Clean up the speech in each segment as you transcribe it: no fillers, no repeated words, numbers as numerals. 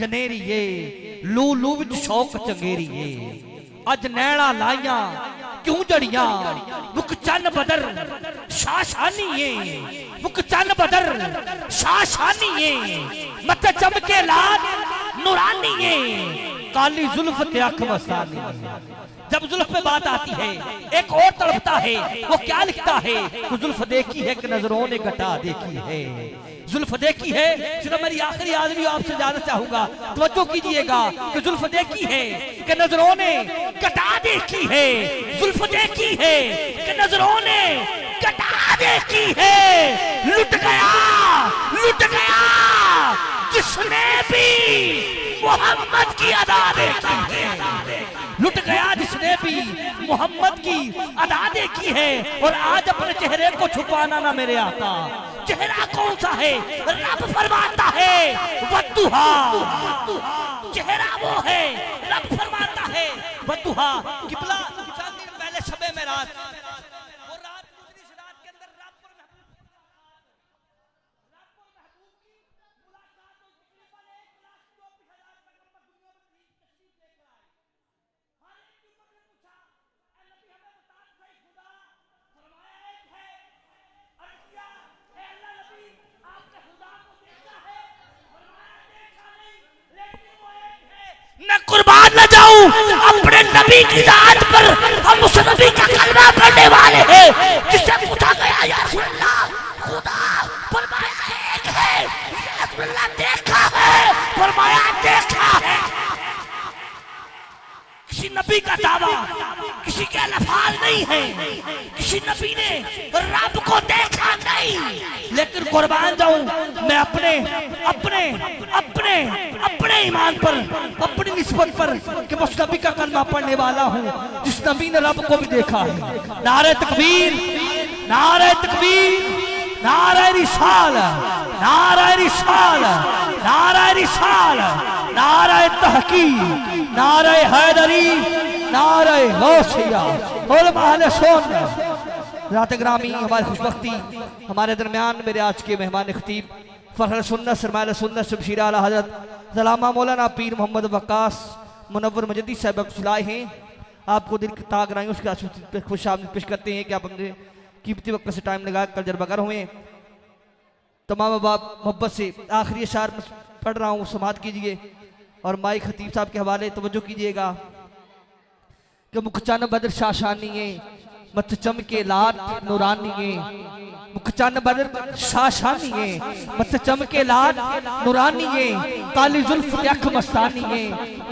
गनेरिए लू लू विच शौक चंगेरिए अज नैना लाइया क्यों जड़िया मुख चन बदर शाशानीए मुख चन बदर शाशानीए मत चमके लाल नूरानीए काली जुल्फ ते अख मस्तानी। जब जुल्फ पे बात आती है एक और तड़पता है, वो क्या लिखता है? तो जुल्फ देखी है कि नजरों ने घटा देखी है। जुल्फ देखी है, सिर्फ मेरी आखिरी आदमी आपसे ज्यादा चाहूंगा तवज्जो कीजिएगा कि जुल्फ देखी है कि नजरों ने घटा देखी है। जुल्फ देखी है कि नजरों ने घटा देखी है। लुट गया जिसने भी मोहम्मद की अदा देखी है। लुट गया जिसने भी मोहम्मद की अदा देखी है। और आज अपने चेहरे को छुपाना ना मेरे आता। चेहरा कौन सा है? रब फरमाता है वद्दुहा। चेहरा वो है, रब फरमाता है वद्दुहा। किबला चंद दिन पहले शबे मेराज, वो रात गुजरी, इस रात के अंदर रब और महबूब की मुलाकात हुई। तकरीबन 1,24,000 पैगंबर दुनिया में तशरीफ लेकर आए। हर एक की उम्मत ने पूछा, ऐ नबी हमें बता सही खुदा फरमाया एक है। अर्ज़ किया, ऐ अल्लाह नबी आपने खुदा को देखा है? फरमाया देखा नहीं, लेकिन वो एक है। मैं कुर्बान न जाऊं अपने नबी की जात पर। हम उस नबी का कलमा पढ़ने वाले हैं जिससे पूछा गया या रसूल अल्लाह खुदा, फरमाया एक है। या रसूल अल्लाह देखा है? फरमाया देखा है। किसी नबी का दावा, किसी के अल्फाज नहीं है, किसी नबी ने रब को देखा नहीं। लेकिन कुर्बान जाऊं मैं अपने अपने अपने अपने ईमान पर, अपनी निस्बत पर कि मैं उस नबी का कलमा पढ़ने वाला हूं जिस नबी ने रब को भी देखा है। नारे तकबीर, नारे तकबीर, नारे रिसाल, नारे रिसाल, नारे रिसाल, नारे तहकीक, नारे हैदरी, नारे गौसिया और महल सोन। रात ग्रामी हमारी खुशबख्ती हमारे दरमियान मेरे आज के मेहमान खतीब फखर सुन्नत सरमाए सुन्नत शमशीर आला हजरत सलामा मौलाना पीर मोहम्मद वक्कास मुनव्वर मजदी साहब लाए हैं। आपको दिल तागराइयों से खुश आमदीद पेश करते हैं कि आप हमने कीमती वक्त से टाइम लगा कल जरबगर हुए। तमाम बाप मोहब्बत से आखिरी अशार पढ़ रहा हूँ, समात कीजिए और माई खतीब साहब के हवाले तवज्जो कीजिएगा कि मुखचन बदर शाशानीए मत चमके लाट नूरानीए। मुखचन बदर शाशानीए मत चमके लाट नूरानीए। काली जुल्फ ते अख मस्तानीए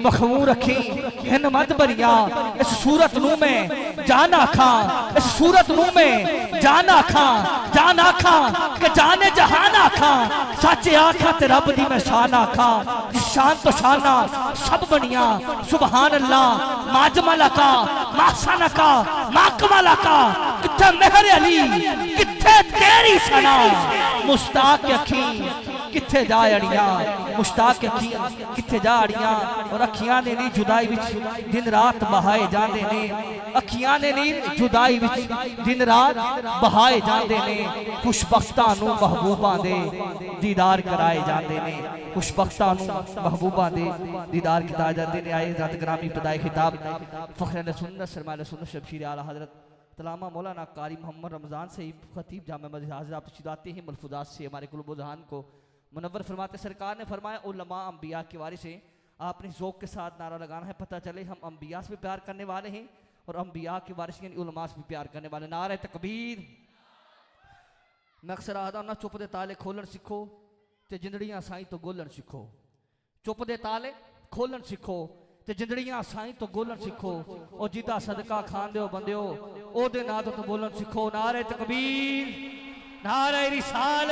मखमू रखी हिन मद बरिया। इस सूरत नू में जान आखा, इस सूरत नू में जान आखा, जान आखा के जाने जहान आखा। सच आखा ते रब दी मैं शान आखा। जिस शान तो शाना सब बनिया सुबहान अल्लाह माजमल का माहसन का माकमल का। किथे मेहर अली किथे तेरी सना मुश्ताक अखी किथे जा अड़िया। मुश्ताक अखी किथे जा अड़िया। और अखियां ने नी जुदाई विच दिन रात बहाए जांदे ने। अखियां ने नी जुदाई विच दिन रात बहाए जांदे ने। खुशबख्तां नू महबूबां दे दीदार कराए जांदे ने। खुशबख्तां नू महबूबां दे दीदार किताए जांदे ने। आए ज़ात ग्रामी पदाए खिताब फखर सुन्नत सरमाए सुन्नत शमशीर आला हजरत तलामा मौलाना कारी मोहम्मद रमज़ान से खतीब जामे मस्जिद हाज़िर आप तशरीफ़ हैं। मलफूज़ात से हमारे कुल्ब जहान को मुनव्वर फरमाते। सरकार ने फरमाया उलमा अम्बिया के वारिस हैं। आपने ज़ौक़ के साथ नारा लगाना है, पता चले हम अम्बिया से भी प्यार करने वाले हैं और अम्बिया के वारिस यानी उलमा से भी प्यार करने वाले। नारे तकबीर। मैं अक्सर आता ना चुप दे ताले खोलन सीखो ते जिंदड़ियां साईं तो गोलन सीखो। चुप दे ताले खोलन सीखो ते जिंदड़ियां साईं तो गोलन सीखो। और जिदा सदका खान दो बंदो ओदे ना तो बोलन सीखो। नारे तकबीर, नारे रिसाल,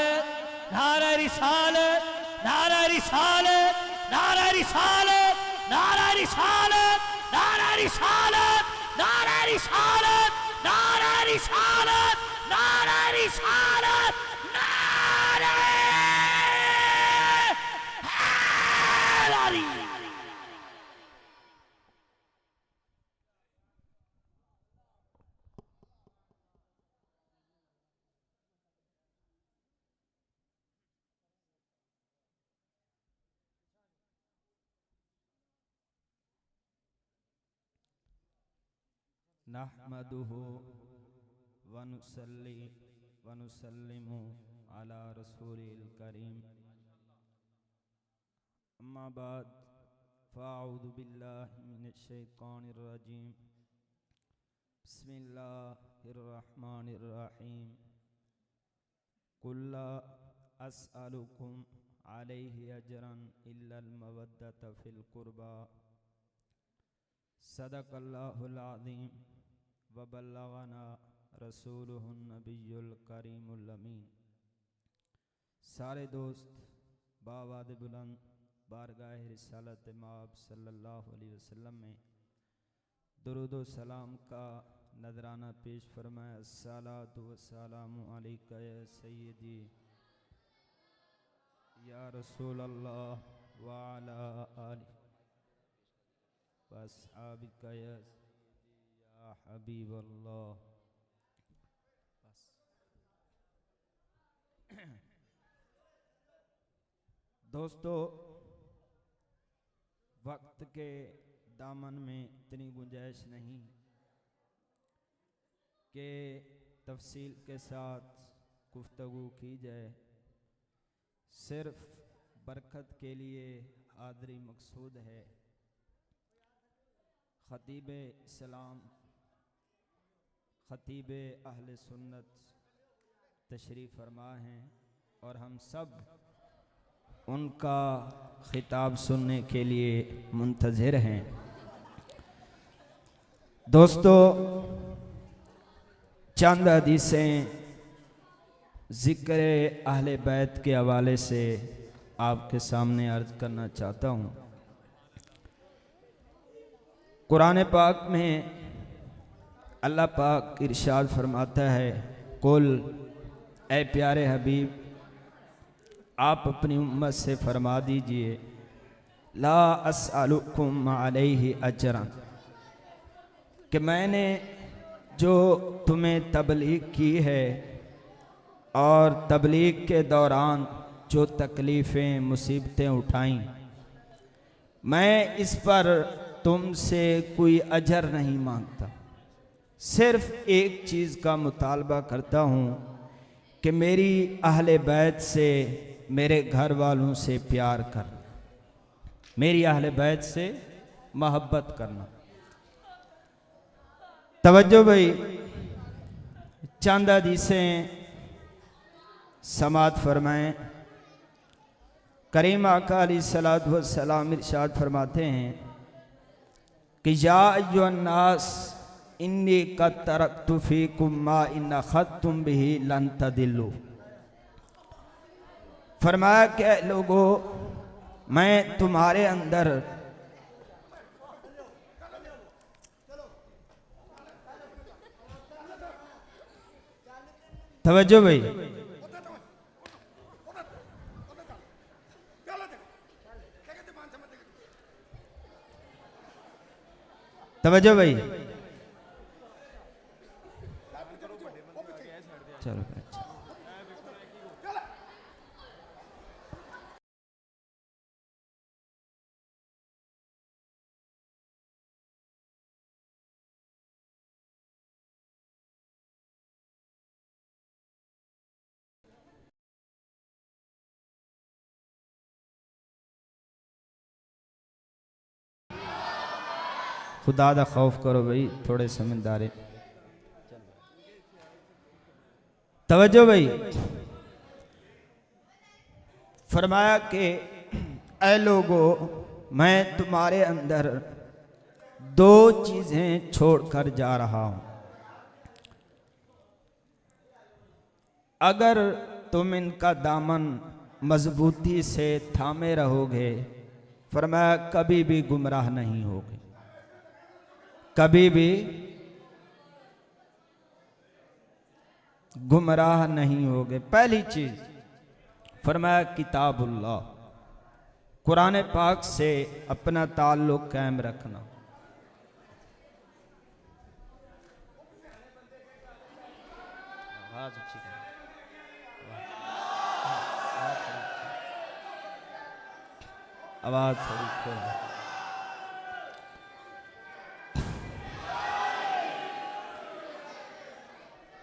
नारे रिसाल, नारे रिसाल, नारे रिसाल, नारे रिसाल, नारे रिसाल, नारे रिसाल, नारे रिसाल, नारे रिसाल, नारे हैदरी। नहमदुहु व नुसल्ली व नुसल्लिमु अला रसूलिल करीम अम्मा बाद फ़अऊज़ु बिल्लाहि मिनश शैतानिर रजीम बिस्मिल्लाहिर रहमानिर रहीम कुल ला अस्अलुकुम अलैहि अजरन इल्लल मवद्दत फिल कुर्बा सदक़ल्लाहुल अज़ीम व बल्लगना रसूलुहुन नबियुल करीमुल अमीन। सारे दोस्त बावाद बुलंद बारगाह रिसालत माब सल्लल्लाहु अलैहि वसल्लम में दुरूद व सलाम का नजराना पेश फरमाया। अस्सलातु वस्सलामु अलैका या सय्यदी या रसूल अल्लाह व अला आलिहि व अस्हाबिका या सय्यदी या हबीब अल्लाह। दोस्तों, वक्त के दामन में इतनी गुंजाइश नहीं कि तफसील के साथ गुफ्तगू की जाए। सिर्फ बरकत के लिए हाज़री मकसूद है। खतीब इस्लाम, खतीब अहले सुन्नत तशरीफ़ फरमा हैं और हम सब उनका खिताब सुनने के लिए मुंतज़िर हैं। दोस्तों, चंद हदीसें ज़िक्र अहले बैत के हवाले से आपके सामने अर्ज़ करना चाहता हूँ। कुरान पाक में अल्लाह पाक इरशाद फरमाता है, कुल ए प्यारे हबीब, आप अपनी उम्मत से फरमा दीजिए, ला अस्अलुकुम अलैहि अजरन, कि मैंने जो तुम्हें तबलीग की है और तबलीग के दौरान जो तकलीफ़ें मुसीबतें उठाईं, मैं इस पर तुमसे कोई अजर नहीं मांगता। सिर्फ एक चीज़ का मुतालबा करता हूँ कि मेरी अहले बैत से, मेरे घर वालों से प्यार करना, मेरी अहले बैत से मोहब्बत करना। तवज्जो भाई, चंद हदीसें समात फरमाएं। करीम आका अलैहिस्सलातु वस्सलाम इरशाद फरमाते हैं कि या अय्युहन नास इन्नी कद तरक्तु फीकुम मा इन अखज़्तुम बिही लन तदिल्लु। फरमाया कि लोगों, मैं तुम्हारे अंदर तवज्जो भाई, तवज्जो भाई, चलो अच्छा। खुदा दा खौफ करो भाई, थोड़े समझदारे। तवज्जो भाई, फरमाया कि ऐ लोगों, मैं तुम्हारे अंदर दो चीजें छोड़कर जा रहा हूं, अगर तुम इनका दामन मजबूती से थामे रहोगे, फरमाया कभी भी गुमराह नहीं होगे, कभी भी गुमराह नहीं होगे। पहली चीज फरमाया किताबुल्लाह, कुरान पाक से अपना ताल्लुक कायम रखना। आवाज थोड़ी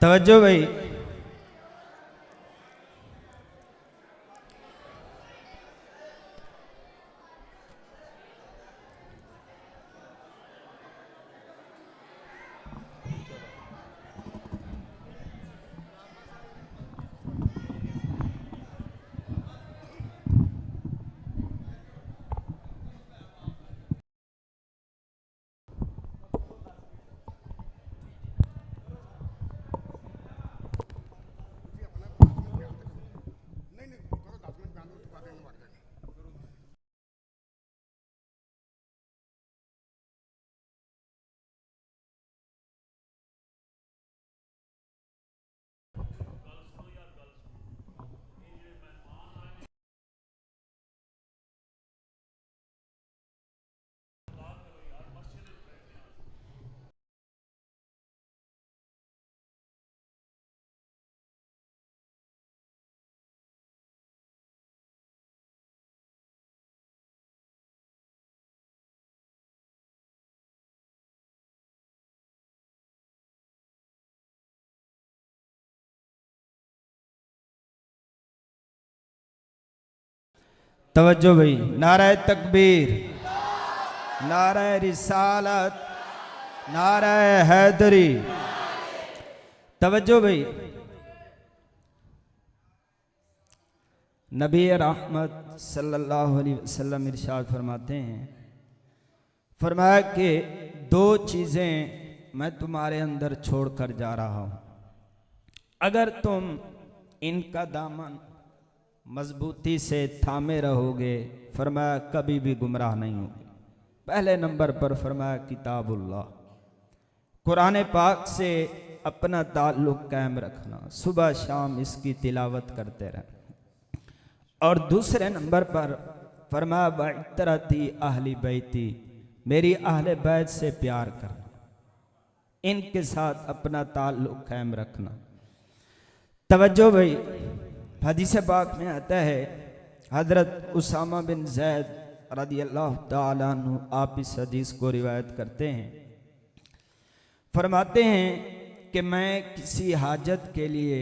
तवज्जो भाई। तवज्जो भाई। नाराए तकबीर, नाराए रिसालत, नाराए हैदरी। तवज्जो भाई। नबी रहमत सल्लल्लाहु अलैहि वसल्लम इरशाद फरमाते हैं, फरमाया कि दो चीज़ें मैं तुम्हारे अंदर छोड़कर जा रहा हूँ, अगर तुम इनका दामन मजबूती से थामे रहोगे, फरमाया कभी भी गुमराह नहीं होगे। पहले नंबर पर फरमाया किताबुल्लाह, कुरान पाक से अपना ताल्लुक़ कायम रखना, सुबह शाम इसकी तिलावत करते रहना। और दूसरे नंबर पर फरमाया बइतरती अहली बैती, मेरी अहले बैत से प्यार करना, इनके साथ अपना ताल्लुक़ कायम रखना। तवज्जो भाई। हदीस पाक में आता है, हज़रत उसामा बिन ज़ैद रदियल्लाहु ताला अन्हु आप इस हदीस को रिवायत करते हैं, फरमाते हैं कि मैं किसी हाजत के लिए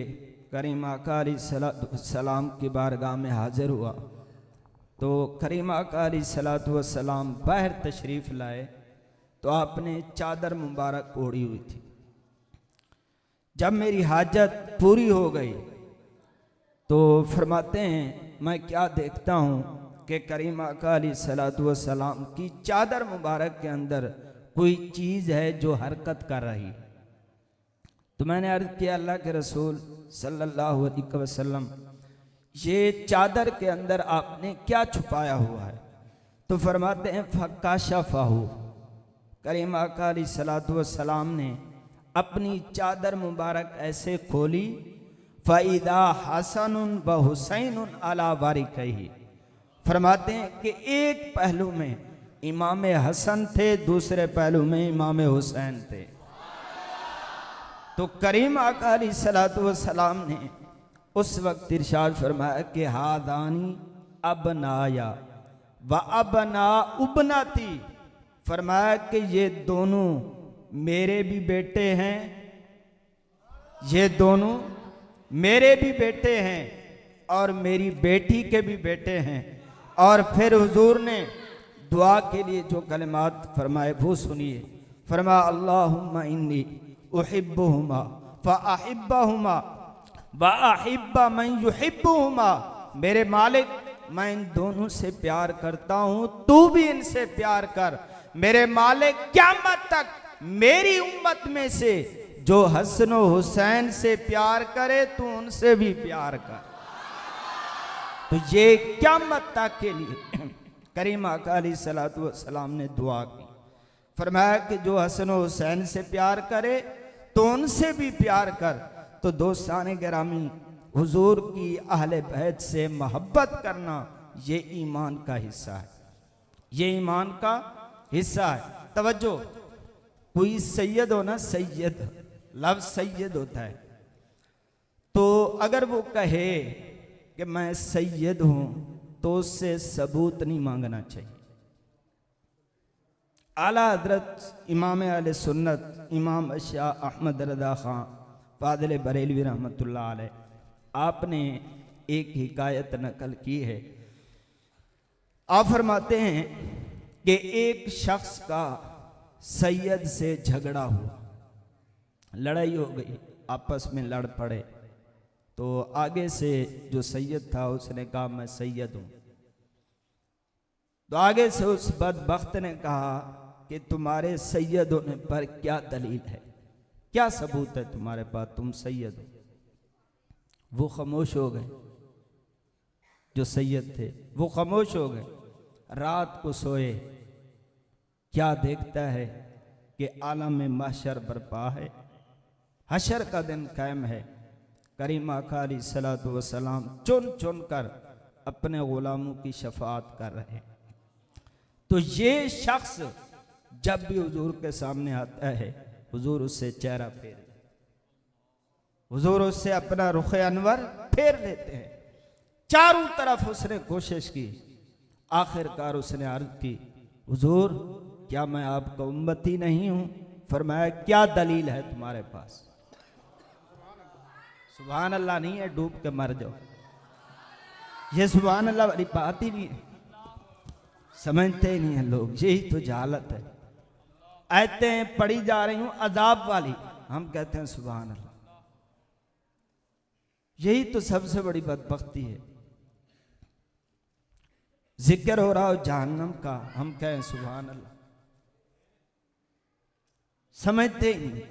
करीम आका अलैहिस्सलाम की बारगाह में हाजिर हुआ, तो करीम आका अलैहिस्सलाम बाहर तशरीफ़ लाए तो आपने चादर मुबारक ओढ़ी हुई थी। जब मेरी हाजत पूरी हो गई तो फरमाते हैं मैं क्या देखता हूँ कि करीम आका अलैहिस्सलाम की चादर मुबारक के अंदर कोई चीज़ है जो हरकत कर रही। तो मैंने अर्ज़ किया अल्लाह के रसूल सल्लल्लाहु अलैहि वसल्लम, ये चादर के अंदर आपने क्या छुपाया हुआ है? तो फरमाते हैं फकाशफहु, करीम आका अलैहिस्सलाम ने अपनी चादर मुबारक ऐसे खोली, फ़इदा हसनुन व हुसैनुन अला वारिकही, फरमाते हैं कि एक पहलू में इमाम हसन थे, दूसरे पहलू में इमाम हुसैन थे। तो करीम आका अलैहिस्सलाम ने उस वक्त इरशाद फरमाया कि हादानी अबनाया व अबना उबनाती, फरमाया कि ये दोनों मेरे भी बेटे हैं, ये दोनों मेरे भी बेटे हैं और मेरी बेटी के भी बेटे हैं। और फिर हुजूर ने दुआ के लिए जो कलिमात फरमाए वो सुनिए। फरमाया अल्लाहुम्मा इन्नी उहिब्बुहुमा फ़अहिब्बहुमा व अहिब्ब मन युहिब्बुहुमा, मेरे मालिक मैं इन दोनों से प्यार करता हूँ, तू भी इनसे प्यार कर। मेरे मालिक क़यामत तक मेरी उम्मत में से जो हसन और हुसैन से प्यार करे तू उनसे भी प्यार कर। तो ये क़यामत तक के लिए करीम आका अलैहिस्सलाम ने दुआ की, फरमाया कि जो हसन और हुसैन से प्यार करे तो उनसे भी प्यार कर। तो दोस्तान गिरामी, हुजूर की अहले बैत से मोहब्बत करना ये ईमान का हिस्सा है, ये ईमान का हिस्सा है। तवज्जो, कोई सैयद हो ना, सैयद लफ्ज़ सैयद होता है, तो अगर वो कहे कि मैं सैयद हूं तो उससे सबूत नहीं मांगना चाहिए। आला हजरत इमाम अहले सुन्नत इमाम शाह अहमद रज़ा खां फादिल बरेलवी रहमतुल्लाह अलैह, आपने एक हिकायत नकल की है। आप फरमाते हैं कि एक शख्स का सैयद से झगड़ा हुआ, लड़ाई हो गई, आपस में लड़ पड़े। तो आगे से जो सैयद था उसने कहा मैं सैयद हूं। तो आगे से उस बदबख्त ने कहा कि तुम्हारे सैयद होने पर क्या दलील है, क्या सबूत है तुम्हारे पास, तुम सैयद हो। वो खामोश हो गए, जो सैयद थे वो खामोश हो गए। रात को सोए, क्या देखता है कि आलम में महशर बर्पा है, हशर का दिन कायम है। करीम आका अलैहिस्सलातु वस्सलाम चुन चुन कर अपने गुलामों की शफाअत कर रहे हैं। तो ये शख्स जब भी हुजूर के सामने आता है, हुजूर उससे चेहरा फेर, हुजूर उससे अपना रुख अनवर फेर लेते हैं। चारों तरफ उसने कोशिश की, आखिरकार उसने अर्ज की, हुजूर क्या मैं आपका उम्मती नहीं हूं? फरमाया क्या दलील है तुम्हारे पास? सुभान अल्लाह नहीं है डूब के मर जाओ, ये सुभान अल्लाह वाली बात ही नहीं है, समझते ही नहीं है लोग, यही तो जहालत है। आयतें पढ़ी जा रही हूं अजाब वाली, हम कहते हैं सुभान अल्लाह, यही तो सबसे बड़ी बदबख्ती है। जिक्र हो रहा हो जहन्नम का, हम कहें सुभान अल्लाह, समझते ही नहीं।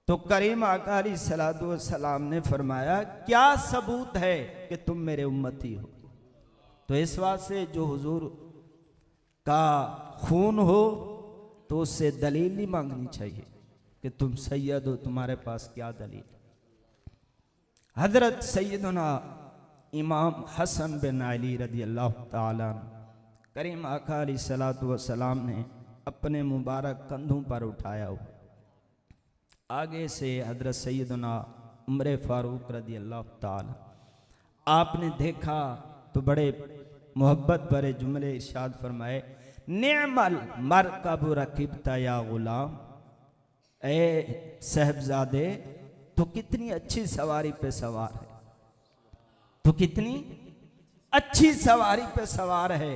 तो करीम आका अलैहिस्सलातु वस्सलाम ने फरमाया क्या सबूत है कि तुम मेरे उम्मती हो? तो इस बात से जो हुजूर का खून हो तो उससे दलील नहीं मांगनी चाहिए कि तुम सैयद हो, तुम्हारे पास क्या दलील। हजरत सैयदना इमाम हसन बिन अली रदी अल्लाह ताला करीम आका अलैहिस्सलातु वस्सलाम ने अपने मुबारक कंधों पर उठाया हो। आगे से हजरत सैयदना उमर फारूक रदी अल्लाह ताला, आपने देखा तो बड़े मोहब्बत भरे जुमले इरशाद फरमाए, नेमल मरकब रकीबता या गुलाम, ए साहबजादे तो कितनी अच्छी सवारी पे सवार है, तो कितनी अच्छी सवारी पे सवार है।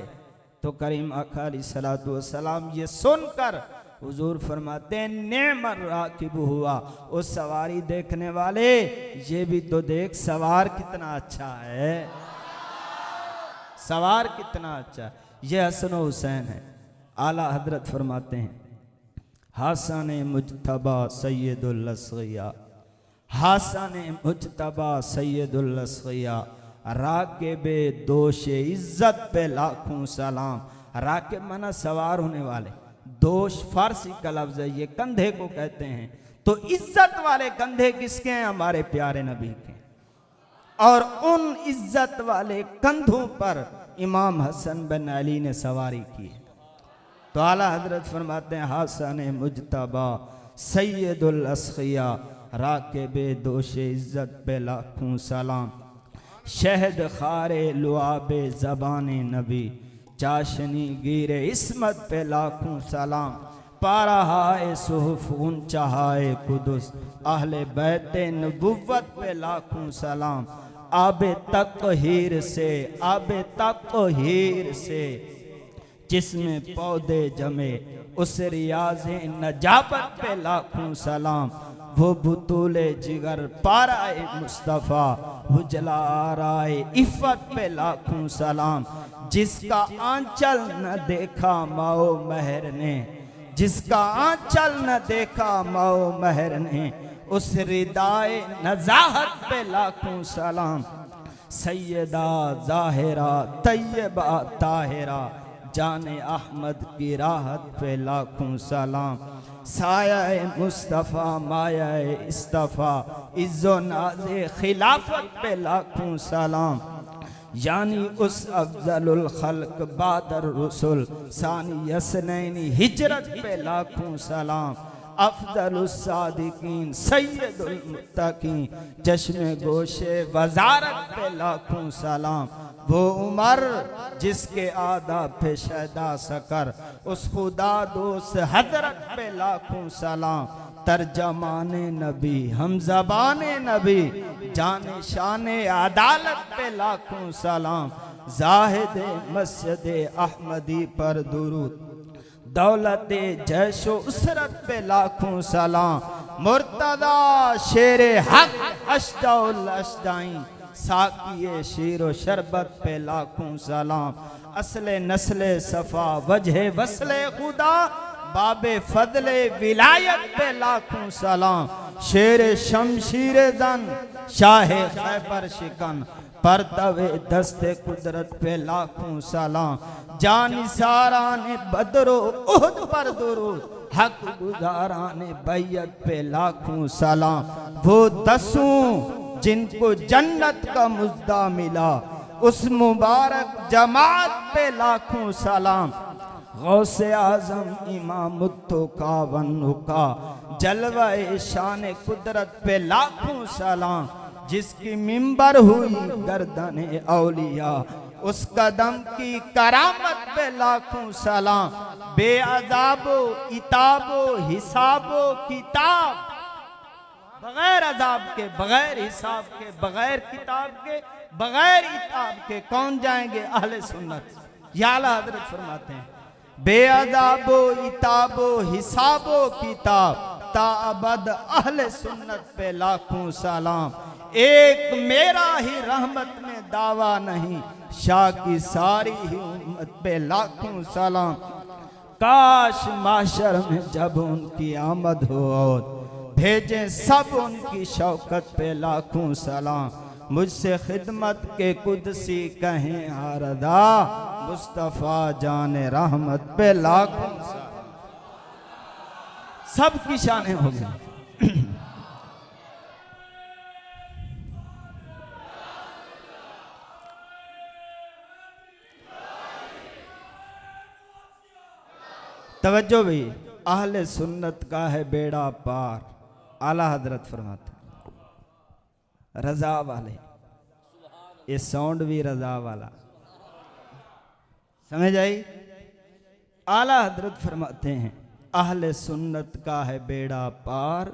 तो करीम आका अलैहिस्सलातु वस्सलाम ये सुनकर हुजूर फरमाते हैं नेमर राकिब हुआ, उस सवारी देखने वाले ये भी तो देख सवार कितना अच्छा है, सवार कितना अच्छा। ये हसन हुसैन है। आला हजरत फरमाते हैं हासन मुजतबा सैयदुल असगिया, हासन मुजतबा सैयदुल असगिया, राकिबे दोशे इज्जत पे लाखों सलाम। राकिब माना सवार होने वाले, दोष फारसी का लफ्ज है, ये कंधे को कहते हैं। तो इज्जत वाले कंधे किसके हैं? हमारे प्यारे नबी के। और उन इज्जत वाले कंधों पर इमाम हसन बिन अली ने सवारी की। तो आला हजरत फरमाते हैं हासन मुजतबा सैयदुल असगिया, राकिबे दोशे इज्जत पे लाखों सलाम। शहद खारे लुआबे ज़बाने नबी, चाशनी गिरे इस्मत पे लाखों सलाम। पारा हाय सुहफ ऊंचा हाय कुदस, अहले बैते नबुव्वत पे लाखों सलाम। आबे तक हीर से, आबे तक हीर से, जिसमें पौधे जमे उस रियाज़े नजाबत पे लाखों सलाम। वो बुतूले जिगर पाराए मुस्तफ़ा, उजला राय इफ़्फ़त पे लाखों सलाम। जिसका आंचल न देखा माओ महर ने, जिसका आंचल न देखा माओ महर ने, उस रिदाए नज़ाहत पे लाखों सलाम। सैयदा ज़ाहिरा तैयबा ताहिरा, जाने अहमद की राहत पे लाखों सलाम। साया मुस्तफ़ा माया इस्तफ़ा, इज़्ज़ो नाज़े खिलाफत पे लाखों सलाम। यानी उस अफ़ज़लुल खल्क़ बादर रसूल, सानी यसनैनी हिजरत पे लाखों सलाम। अफ़ज़लुस सादिकीन सैयदुल मुत्तकीन, चश्मे गोशे वज़ारत पे लाखों सलाम। वो उमर जिसके आदाब पे शहदा सकर, उस खुदा दोस्त हजरत पे लाखों सलाम। तर्जमाने नबी हम ज़बाने नबी, जाने शाने अदालत पे लाखों सलाम, जाहिद मस्जिद अहमदी पर दुरूद, दौलत जैशो उसरत पे लाखों सलाम, मुर्तदा शेरे हक अशजाउल अशजाई, साकिए शीरो शरबत पे लाखों सलाम, असले नस्ले सफ़ा वजह वसले खुदा, बाबे फजले विलायत पे लाखों सलाम, शेर शमशीर जन शाहे खैबर शिकन, परतवे दस्ते कुदरत पे लाखों सलाम, जानिसारा ने बदरो उहद पर दुरूद, हक गुजारा ने बैयत पे लाखों सलाम, वो दसों जिनको जन्नत का मुद्दा मिला, उस मुबारक जमात पे लाखों सलाम, गौसे आजम इमाम का वन्नुका, जलवा शान कुदरत पे लाखों सलाम, जिसकी मिंबर हुई गर्दन औलिया, उस कदम की करामत पे लाखों सलाम, बेअज़ाबो इताबो हिसाबो किताब, बगैर अजाब के बगैर हिसाब के बगैर किताब के बगैर इताब के कौन जाएंगे अहले सुन्नत। या आला हजरत फरमाते हैं बेअज़ाबो इताबो हिसाबो किताब, ताअबद अहले सुन्नत पे लाखों सलाम, एक मेरा ही रहमत में दावा नहीं, शाह की सारी ही उम्मत पे लाखों सलाम, काश माशर में जब उनकी आमद हो और भेजे सब उनकी शौकत पे लाखों सलाम, मुझसे खिदमत के कुदसी कहें आरदा, मुस्तफ़ा जाने रहमत पे लाखों सलाम। सब की शानें हो गई। तवज्जो भी, अहले सुन्नत का है बेड़ा पार, आला हजरत फरमाते रजा वाले, ये साउंड भी रजा वाला, समझ आई। आला हजरत फरमाते हैं अहले सुन्नत का है बेड़ा पार,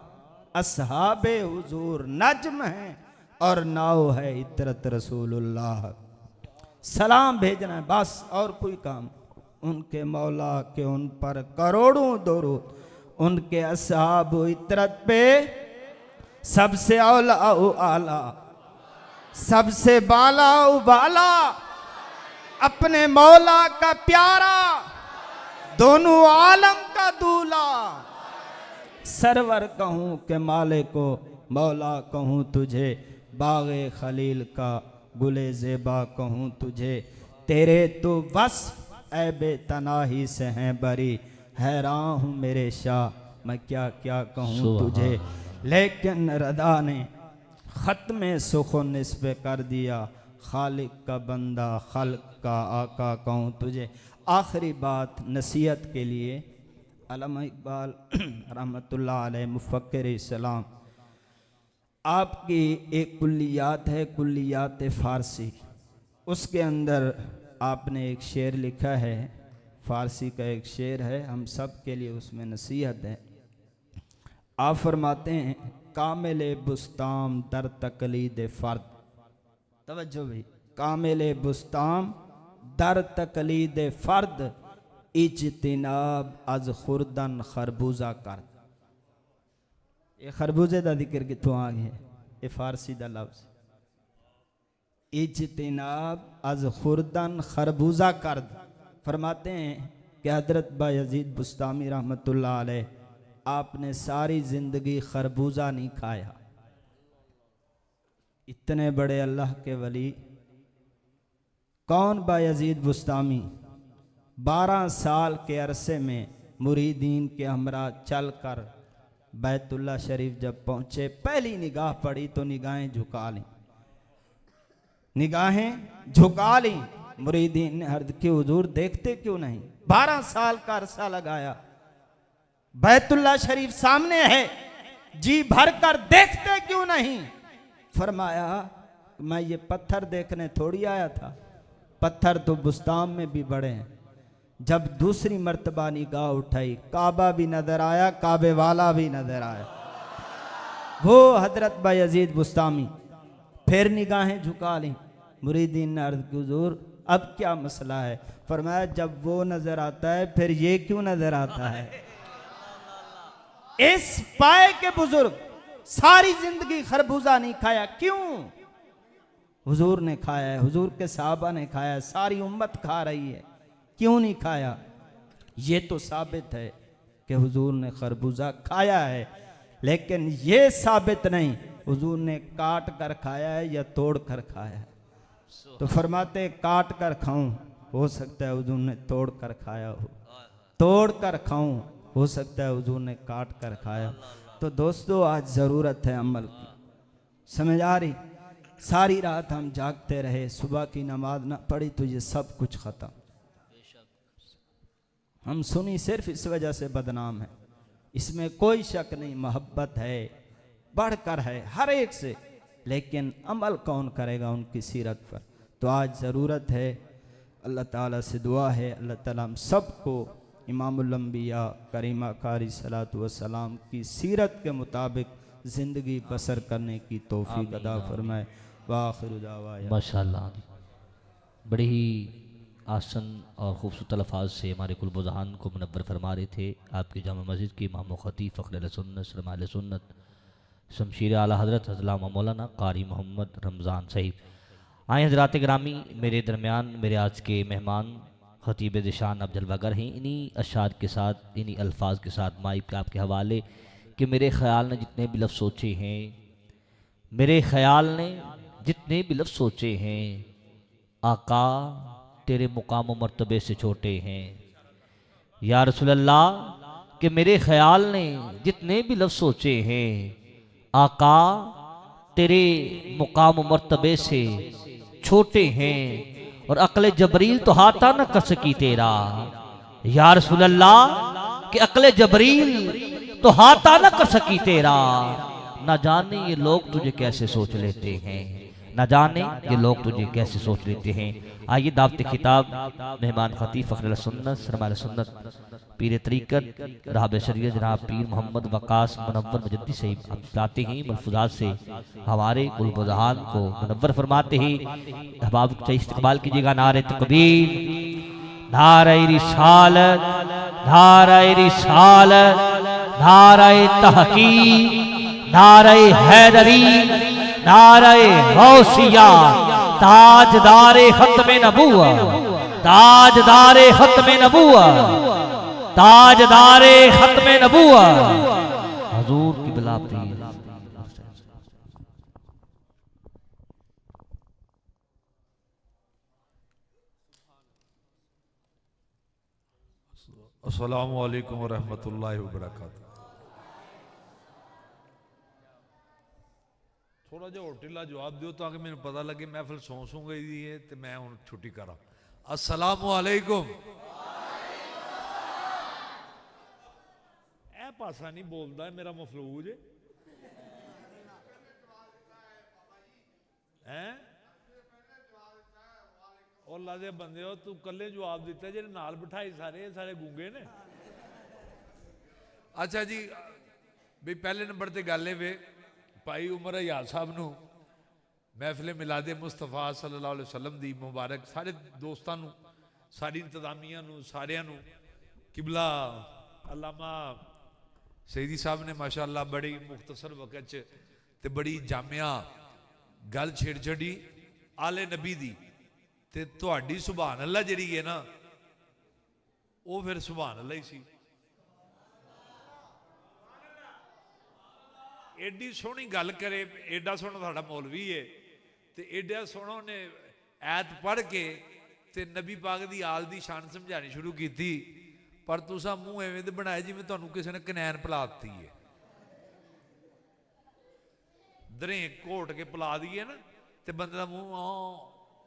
असहाबे हुजूर नज्म है और नाव है इतरत रसूलुल्लाह, सलाम भेजना है बस और कोई काम। उनके मौला के उन पर करोड़ों दुरूद, उनके असहाब इतरत पे सबसे औला आला, सबसे बाला उबाला, अपने मौला का प्यारा, दोनों आलम का दूल्हा, सरवर कहूँ के माले को मौला कहूँ तुझे, बागे खलील का गुले ज़ेबा कहूँ तुझे, तेरे तो वस्फ ऐबे तनाही से हैं बरी, हैरान हूँ मेरे शाह मैं क्या क्या कहूँ तुझे, लेकिन रदा ने ख़त्म सुखो निस्बे कर दिया, खालिक का बंदा खल्क का आका कहूँ तुझे। आखिरी बात नसीहत के लिए, अल्लामा इकबाल रहमतुल्लाह अलैह मुफक्किर इस्लाम, आपकी एक कुल्लियात है कुल्लियात फ़ारसी, उसके अंदर आपने एक शेर लिखा है, फ़ारसी का एक शेर है, हम सब के लिए उसमें नसीहत है। आप फरमाते हैं कामिल बुस्ताम दर तकलीद फ़र्द, तवज्जो भाई, कामिल बुस्ताम दर तकलीद फ़र्द, इज्तिनाब अज खुर्दन खरबूजा कर। ये खरबूजे का जिक्र कितों आ गया, ये फ़ारसी का लफ्ज़, इज्तिनाब अज खुर्दन खरबूजा कर्द। फरमाते हैं कि हजरत बायजीद बुस्तामी रहमतुल्लाह अलैह, आपने सारी ज़िंदगी खरबूजा नहीं खाया। इतने बड़े अल्लाह के वली कौन बायजीद बुस्तामी 12 साल के अरसे में मुरीदीन के हमरा चल कर बैतुल्ला शरीफ जब पहुँचे, पहली निगाह पड़ी तो निगाहें झुका ली, निगाहें झुका ली। मुरीदीन ने अर्ज की हुजूर देखते क्यों नहीं, 12 साल का अरसा लगाया, बैतुल्ला शरीफ सामने है, जी भर कर देखते क्यों नहीं। फरमाया मैं ये पत्थर देखने थोड़ी आया था, पत्थर तो बुस्तान में भी बड़े हैं, जब दूसरी मर्तबा निगाह उठाई, काबा भी नजर आया, काबे वाला भी नजर आया, वो हजरत बायजीद बुस्तामी। फिर निगाहें झुका ली, मुरीदीन ने अर्ज की, हुजूर अब क्या मसला है? फरमाया जब वो नजर आता है फिर ये क्यों नजर आता है? इस पाए के बुजुर्ग सारी जिंदगी खरबूजा नहीं खाया, क्यों? हुजूर ने खाया है, हुजूर के साहबा ने खाया है, सारी उम्मत खा रही है, क्यों नहीं खाया? ये तो साबित है कि हुजूर ने खरबूजा खाया है, लेकिन ये साबित नहीं हुजूर ने काट कर खाया है या तोड़ कर खाया है। तो फरमाते काट कर खाऊं, हो सकता है हुजूर ने तोड़ कर खाया हो, तोड़ कर खाऊं, हो सकता है हुजूर ने काट कर खाया। तो दोस्तों आज ज़रूरत है अमल की, समझ आ रही? सारी रात हम जागते रहे, सुबह की नमाज ना पढ़ी तो ये सब कुछ ख़त्म। हम सुनी सिर्फ इस वजह से बदनाम है, इसमें कोई शक नहीं, मोहब्बत है, बढ़कर है हर एक से, लेकिन अमल कौन करेगा उनकी सीरत पर? तो आज ज़रूरत है, अल्लाह ताला से दुआ है, अल्लाह ताला हम सबको इमामुल अंबिया करीमा कारी सलात व सलाम की सीरत के मुताबिक ज़िंदगी बसर करने की तौफीक अदा फरमाए। वाखिर दावाया माशाअल्लाह, बड़ी ही आसन और ख़ूबसूरत अल्फाज से हमारे कुल बुज़हान को मुनव्वर फरमा रहे थे आपकी जामा मस्जिद के इमाम व खतीब फ़ख्र सुन्नत सरमाल सुन्नत शमशीर आला हज़रत अल्लामा मौलाना कारी मोहम्मद रमज़ान साहिब। आए हज़रात ग्रामी, मेरे दरमियान मेरे आज के मेहमान खतीब दिशान अब जलवागर हैं। इन्हीं अशार के साथ, इन्हीं अल्फाज के साथ माइक के आपके हवाले कि मेरे ख़याल ने जितने भी लफ्ज़ सोचे हैं, मेरे ख़याल ने जितने भी लफ्ज़ सोचे हैं, आका तेरे मुकाम व मर्तबे से छोटे हैं। या रसूल अल्लाह कि मेरे ख़याल ने जितने भी लफ्ज़ सोचे हैं, आका तेरे मुकाम व मर्तबे से छोटे हैं, और अक्ल जबरील तो हाथा न कर सकी तेरा। या रसूल अल्लाह कि अक्ल जबरील तो हाथा न कर सकी तेरा। ना जाने ये लोग तुझे कैसे सोच लेते हैं, ना जाने ये लोग तुझे कैसे सोच लेते हैं। आइए दावत खिताब मेहमान खतीब फ़ख्र सुन्नत सरमाल सुन्नत पीर तरीक़त राहब शरीयत जनाब पीर मोहम्मद वक़ास मुनव्वर मुजद्दिद साहिब लाते हैं मलफूज़ात से हमारे कुल बुज़हान को मुनव्वर फरमाते हैं। अहबाब से इस्तक़बाल कीजिएगा। नारे तकबीर, नारे रिसालत, नारे रिसालत, नारे तहक़ीक़, नारे हैदरी, नारे गौसिया, ताजदारे खत्मे नबुव्वत, ताजदारे खत्मे नबुव्वत, ताजदारे खत्मे नबुव्वत हुजूर की बिला पीर। अस्सलामु अलैकुम व रहमतुल्लाहि व बरकातहू। थोड़ा जिहा होटिला जवाब दियो ताकि मैंने पता लगे महफिल सौ गई है तो मैं हुण छुट्टी करा। अस्सलामु अलैकुम। ए पासा नहीं बोलता है मेरा मफलूज है। और लादे बंदे हो तू कले जवाब दिता जे नाल बिठाई सारे सारे गूंगे ने। अच्छा जी भी पहले नंबर ते गल है वे भाई उमर हयात साहब नूं महफिल मिलादे मुस्तफा सल्लल्लाहु अलैहि वसल्लम दी मुबारक सारे दोस्तों नूं, सारी इंतजामिया नूं, सारियां नूं किबला अल्लामा सईदी साहब ने माशाअल्लाह बड़ी मुख्तसर वक्त च ते बड़ी जामिया गल छेड़ छड़ी आले नबी दी ते तुहाडी सुभान अल्लाह जिहड़ी है ना वो फिर सुभान अल्लाह ही सी। एडी सोहनी गल करे, एडा सोहना साडा मौलवी है ते एडा सोहना ने ऐत पढ़ के ते नबी पाक दी आल दी शान समझानी शुरू की थी, पर तुसा मूँह एवें दे बनाए जिवें तुहानूं किसी ने कनैन पिलाती है। दरें घोट के पिला दिए ना ते बंदे दा मूँह